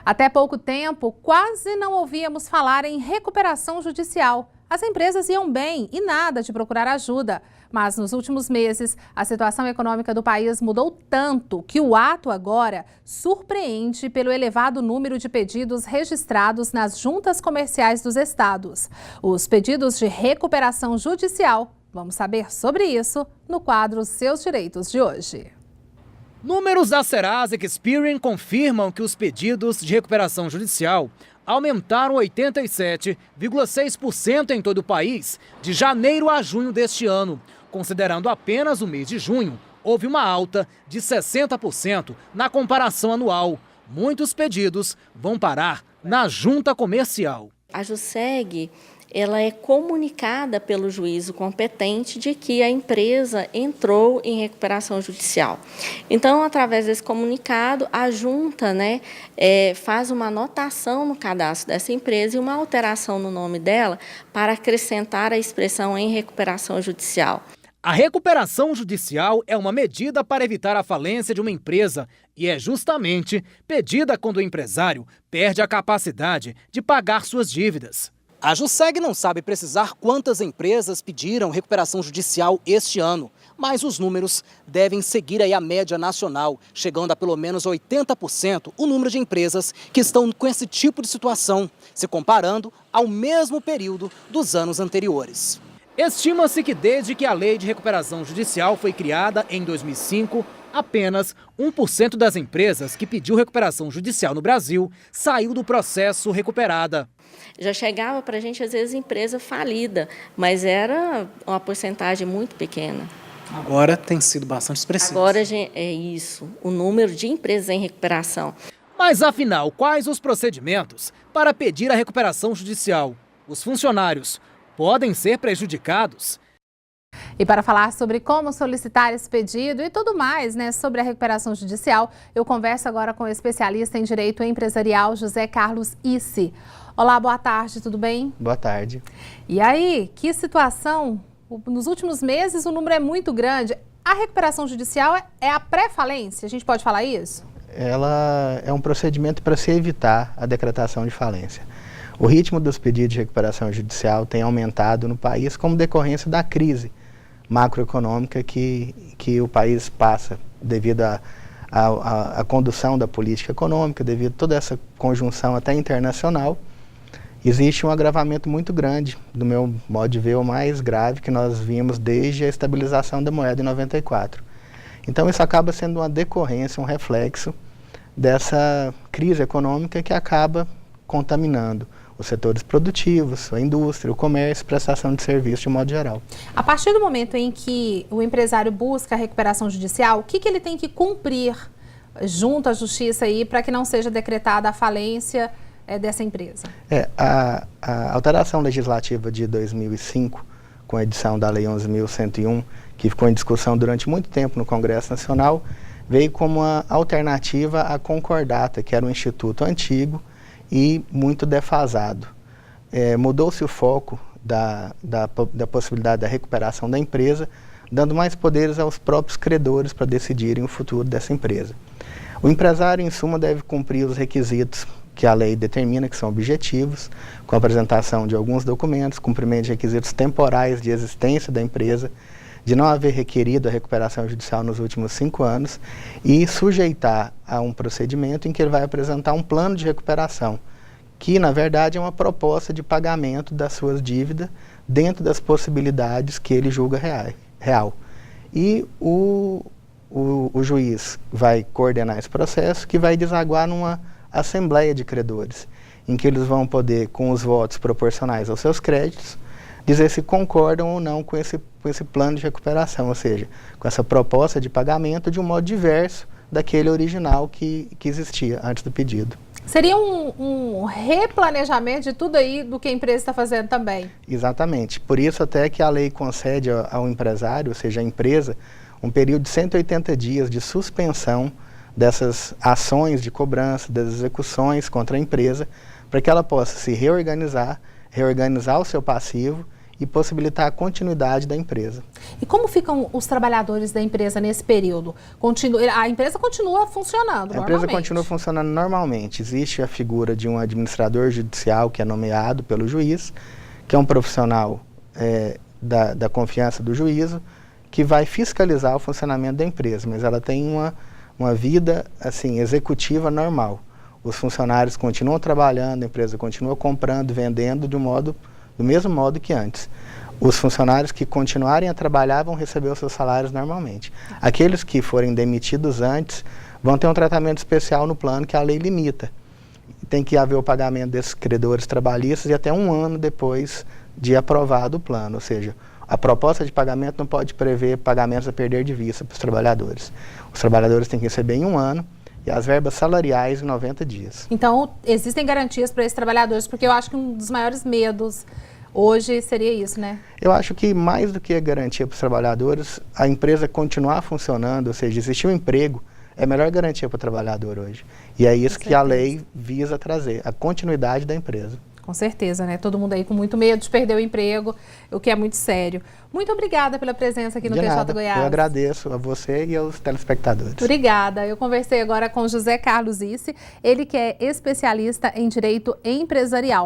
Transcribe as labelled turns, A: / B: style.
A: Até pouco tempo, quase não ouvíamos falar em recuperação judicial. As empresas iam bem e nada de procurar ajuda. Mas nos últimos meses, a situação econômica do país mudou tanto que o ato agora surpreende pelo elevado número de pedidos registrados nas juntas comerciais dos estados. Os pedidos de recuperação judicial. Vamos saber sobre isso no quadro Seus Direitos de hoje.
B: Números da Serasa Experian confirmam que os pedidos de recuperação judicial aumentaram 87,6% em todo o país de janeiro a junho deste ano. Considerando apenas o mês de junho, houve uma alta de 60% na comparação anual. Muitos pedidos vão parar na junta comercial.
C: A JUSEG, ela é comunicada pelo juízo competente de que a empresa entrou em recuperação judicial. Então, através desse comunicado, a junta faz uma anotação no cadastro dessa empresa e uma alteração no nome dela para acrescentar a expressão em recuperação judicial.
B: A recuperação judicial é uma medida para evitar a falência de uma empresa e é justamente pedida quando o empresário perde a capacidade de pagar suas dívidas. A JUSEG não sabe precisar quantas empresas pediram recuperação judicial este ano, mas os números devem seguir aí a média nacional, chegando a pelo menos 80% o número de empresas que estão com esse tipo de situação, se comparando ao mesmo período dos anos anteriores. Estima-se que desde que a Lei de Recuperação Judicial foi criada em 2005, apenas 1% das empresas que pediu recuperação judicial no Brasil saiu do processo recuperada.
C: Já chegava para a gente, às vezes, empresa falida, mas era uma porcentagem muito pequena.
B: Agora tem sido bastante expressivo.
C: Agora é isso, o número de empresas em recuperação.
B: Mas, afinal, quais os procedimentos para pedir a recuperação judicial? Os funcionários podem ser prejudicados?
A: E para falar sobre como solicitar esse pedido e tudo mais, sobre a recuperação judicial, eu converso agora com o especialista em direito empresarial, José Carlos Isse. Olá, boa tarde, tudo bem?
D: Boa tarde.
A: E aí, que situação? Nos últimos meses o número é muito grande. A recuperação judicial é a pré-falência, a gente pode falar isso?
D: Ela é um procedimento para se evitar a decretação de falência. O ritmo dos pedidos de recuperação judicial tem aumentado no país como decorrência da crise macroeconômica que o país passa devido à condução da política econômica, devido a toda essa conjunção até internacional. Existe um agravamento muito grande, do meu modo de ver, o mais grave que nós vimos desde a estabilização da moeda em 94. Então isso acaba sendo uma decorrência, um reflexo dessa crise econômica que acaba contaminando os setores produtivos, a indústria, o comércio, prestação de serviço de modo geral.
A: A partir do momento em que o empresário busca a recuperação judicial, o que ele tem que cumprir junto à justiça aí para que não seja decretada a falência dessa empresa?
D: A alteração legislativa de 2005, com a edição da Lei 11.101, que ficou em discussão durante muito tempo no Congresso Nacional, veio como uma alternativa à concordata, que era um instituto antigo e muito defasado. Mudou-se o foco da possibilidade da recuperação da empresa, dando mais poderes aos próprios credores para decidirem o futuro dessa empresa. O empresário, em suma, deve cumprir os requisitos que a lei determina, que são objetivos, com a apresentação de alguns documentos, cumprimento de requisitos temporais de existência da empresa, de não haver requerido a recuperação judicial nos últimos 5 anos e sujeitar a um procedimento em que ele vai apresentar um plano de recuperação, que na verdade é uma proposta de pagamento das suas dívidas dentro das possibilidades que ele julga real. E o juiz vai coordenar esse processo, que vai desaguar numa assembleia de credores, em que eles vão poder, com os votos proporcionais aos seus créditos, dizer se concordam ou não com esse plano de recuperação, ou seja, com essa proposta de pagamento de um modo diverso daquele original que existia antes do pedido.
A: Seria um replanejamento de tudo aí do que a empresa está fazendo também? Exatamente.
D: Por isso até que a lei concede ao empresário, ou seja, à empresa, um período de 180 dias de suspensão dessas ações de cobrança, das execuções contra a empresa, para que ela possa se reorganizar o seu passivo e possibilitar a continuidade da empresa.
A: E como ficam os trabalhadores da empresa nesse período? A empresa continua funcionando normalmente?
D: A empresa continua funcionando normalmente. Existe a figura de um administrador judicial que é nomeado pelo juiz, que é um profissional da confiança do juízo, que vai fiscalizar o funcionamento da empresa, mas ela tem uma vida assim, executiva normal. Os funcionários continuam trabalhando, a empresa continua comprando, vendendo do mesmo modo que antes. Os funcionários que continuarem a trabalhar vão receber os seus salários normalmente. Aqueles que forem demitidos antes vão ter um tratamento especial no plano que a lei limita. Tem que haver o pagamento desses credores trabalhistas e até 1 ano depois de aprovado o plano, ou seja, a proposta de pagamento não pode prever pagamentos a perder de vista para os trabalhadores. Os trabalhadores têm que receber em 1 ano e as verbas salariais em 90 dias.
A: Então, existem garantias para esses trabalhadores, porque eu acho que um dos maiores medos hoje seria isso, né?
D: Eu acho que mais do que a garantia para os trabalhadores, a empresa continuar funcionando, ou seja, existir um emprego, é a melhor garantia para o trabalhador hoje. E é isso que a lei visa trazer, a continuidade da empresa.
A: Com certeza, né? Todo mundo aí com muito medo de perder o emprego, o que é muito sério. Muito obrigada pela presença aqui no TJ Goiás.
D: Eu agradeço a você e aos telespectadores.
A: Obrigada. Eu conversei agora com José Carlos Isse, ele que é especialista em direito empresarial.